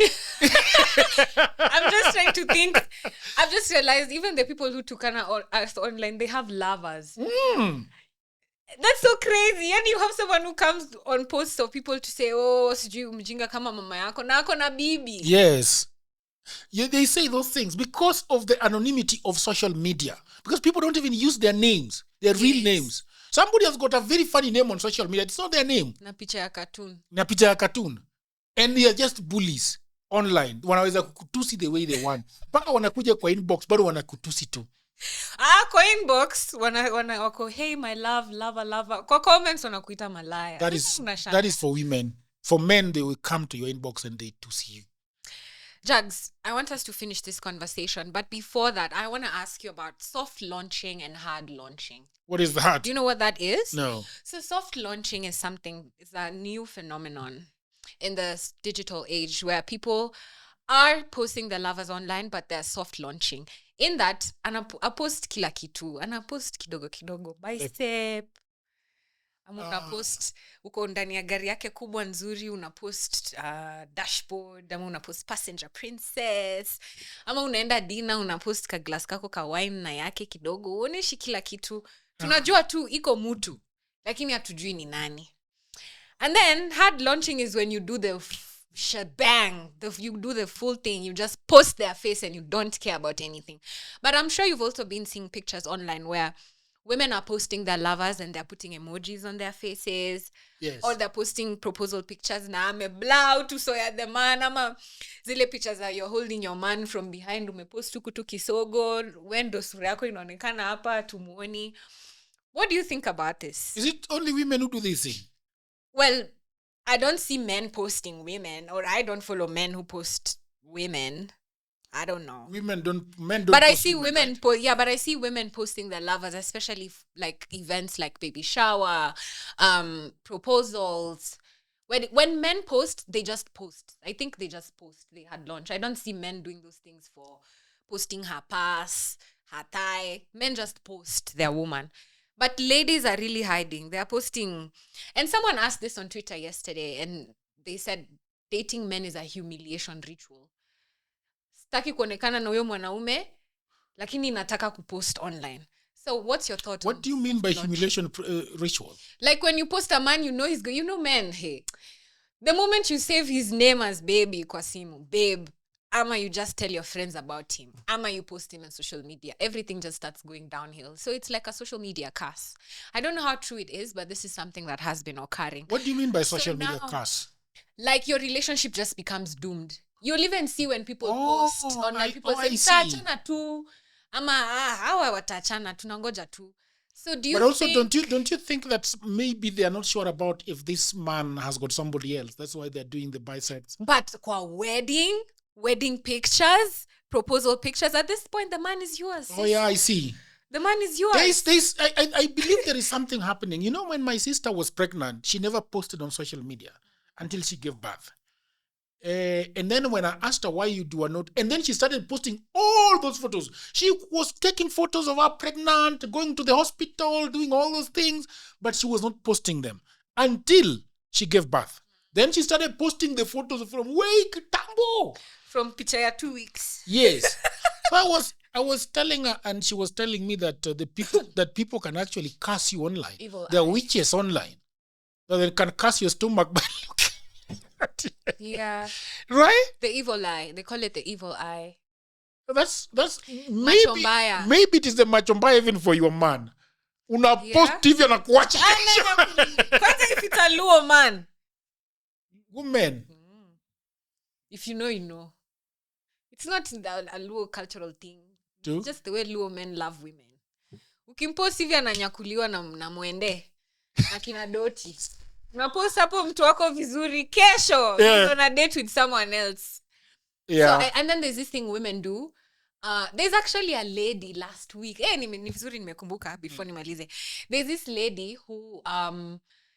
just trying to think. I've just realized even the people who took us online, they have lovers. That's so crazy. And you have someone who comes on posts of people to say, oh, sijui mjinga kama mama yako na ako na bibi. Yes. Yeah, they say those things because of the anonymity of social media. Because people don't even use their names, their real names. Somebody has got a very funny name on social media. It's not their name. Na picha ya cartoon. And they are just bullies online. Wanaweza kukutusi the way they want. Paka wanakuja kwa inbox, bado wanakutusi tu. Kwa inbox, wako, hey, my love, lover. Kwa comments, wanakuita malaya. That is for women. For men, they will come to your inbox and they tusi you. Jags, I want us to finish this conversation. But before that, I want to ask you about soft launching and hard launching. What is that? Do you know what that is? No. So soft launching is it's a new phenomenon in the digital age where people are posting their lovers online, but they're soft launching. In that, a post kila kitu, a post kidogo, bicep. Una post uko ndani ya gari yake kubwa nzuri, una post dashboard, ama una post passenger princess, ama unaenda dinner, una post ka glass kako ka wine na yake kidogo, uoneshi kila kitu. Tunajua tu iko mtu, lakini hatujui ni nani. And then hard launching is when you do the shebang, you do the full thing, you just post their face and you don't care about anything. But I'm sure you've also been seeing pictures online where women are posting their lovers and they're putting emojis on their faces. Yes. Or they're posting proposal pictures na ameblau to so ya the man, ama zile pictures are you're holding your man from behind, umepost huku tu kisogo, wendo sura yako inaonekana hapa tumuoni. What do you think about this? Is it only women who do this thing? Well, I don't see men posting women, or I don't follow men who post women. I don't know. Men don't. But I see women. But I see women posting their lovers, especially like events like baby shower, proposals. When men post, they just post. I think they just post. They had lunch. I don't see men doing those things for posting her pass, her thigh. Men just post their woman. But ladies are really hiding. They are posting. And someone asked this on Twitter yesterday, and they said dating men is a humiliation ritual. Sitaki kuonekana na huyo mwanaume, lakini nataka kupost online. So what's your thought? What do you mean by humiliation ritual? Like when you post a man, you know he's good. You know, men, hey, the moment you save his name as baby kwa simu, babe, ama you just tell your friends about him, ama you post him on social media, everything just starts going downhill. So it's like a social media curse. I don't know how true it is, but this is something that has been occurring. What do you mean by social media curse? Like your relationship just becomes doomed. You'll even see when people post online, people say, "Tachana tu," ama hawa watachana, tunangoja tu. So do you? But also, don't you think that maybe they are not sure about if this man has got somebody else? That's why they're doing the biceps. But kwa wedding pictures, proposal pictures, at this point, the man is yours. Oh yeah, I see. The man is yours. I believe there is something happening. You know, when my sister was pregnant, she never posted on social media until she gave birth. And then when I asked her why you do or not, and then she started posting all those photos. She was taking photos of her pregnant, going to the hospital, doing all those things, but she was not posting them until she gave birth. Then she started posting the photos from Wake Tambo. From picture ya 2 weeks. Yes. So I was telling her, and she was telling me that people can actually curse you online. There are witches online. So they can curse your stomach by looking. Yeah. Right? The evil eye. They call it the evil eye. That's maybe it is the machombaya even for your man. Una post TV na kuacha. Kwanza if it's a Luo man. Women. If you know, you know. It's not a Luo cultural thing. True. It's just the way Luo men love women. Ukimpost hivi ananyakuliwa na mwende. Na kina doti. Unapost hapo mtu wako vizuri kesho. He's on a date with someone else. Yeah. So, and then there's this thing women do. There's actually a lady last week. Before nimalize. There's this lady who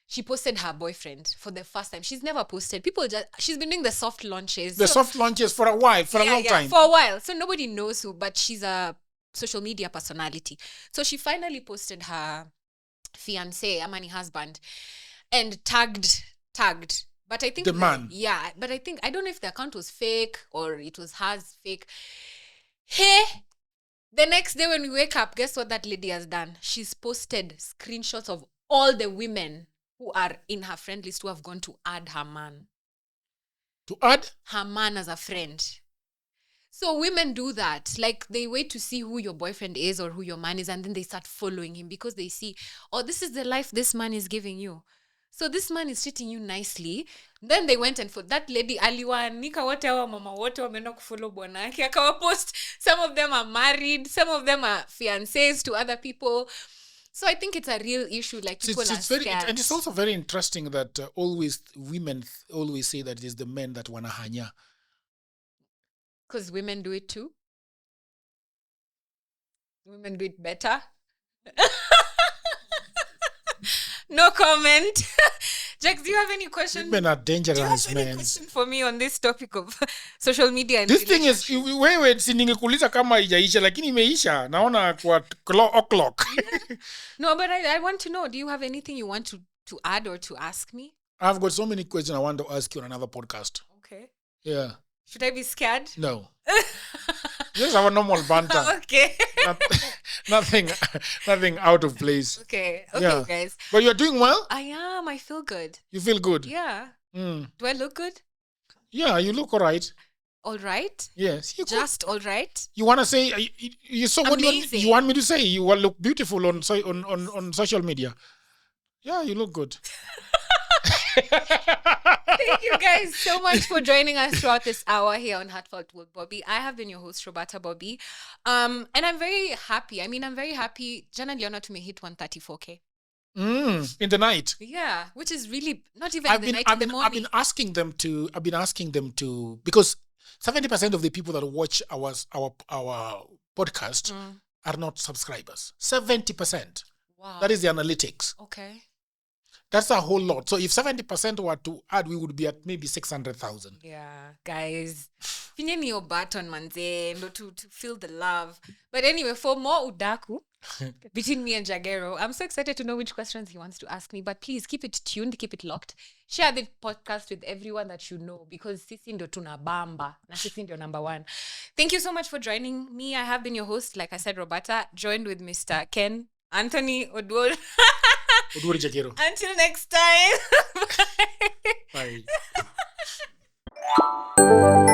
she posted her boyfriend for the first time. She's never posted. She's been doing the soft launches. Soft launches for a while, for a long time. For a while. So nobody knows who, but she's a social media personality. So she finally posted her fiancé, Amani husband, and tagged. But I think the man. Yeah, but I don't know if the account was fake or it was hers fake. Hey, the next day when we wake up, guess what that lady has done? She's posted screenshots of all the women who are in her friend list who have gone to add her man. To add? Her man as a friend. So women do that. Like, they wait to see who your boyfriend is or who your man is, and then they start following him because they see, oh, this is the life this man is giving you. So this man is treating you nicely. Then they went and for that lady aliwaanika wote hawa mama wote wameenda kufollow bwana yake akawa post. Some of them are married, some of them are fiancés to other people. So I think it's a real issue. Like, people are scared. And it's also very interesting that women always say that it is the men that wanahanya. Because women do it too. Women do it better. No comment. Jax, do you have any questions? Women are dangerous, man. Do you have any question for me on this topic of social media? And this thing is, wewe siningekuuliza kama haijaisha, lakini imeisha. Naona kwa o'clock. No, but I want to know, do you have anything you want to add or to ask me? I've got so many questions I want to ask you on another podcast. Okay. Yeah. Should I be scared? No. Just have a normal banter. Okay. Nothing out of place. Okay, yeah. Guys. But you're doing well? I am. I feel good. You feel good? Yeah. Do I look good? Yeah, you look all right. All right? Yes. Just all right? You want to say, what do you want me to say? You will look beautiful on social media. Yeah, you look good. Thank you guys so much for joining us throughout this hour here on Heartfelt with Bobbie. I have been your host, Robertta Bobbie. And I'm very happy. I'm very happy. Jana Leona to me hit 134K. In the night. Yeah, which is really not even in the night, in the morning. I've been asking them to, because 70% of the people that watch our podcast are not subscribers. 70%. Wow. That is the analytics. Okay. That's a whole lot. So if 70% were to add, we would be at maybe 600,000. Yeah, guys. Finyeni your button, manze, to feel the love. But anyway, for more udaku between me and Jagero, I'm so excited to know which questions he wants to ask me. But please keep it tuned, keep it locked. Share the podcast with everyone that you know, because sisi ndo tunabamba na sisi ndo number one. Thank you so much for joining me. I have been your host, like I said, Robertta, joined with Mr. Ken Anthony Odwor. Jagero. Until next time. Bye. Bye.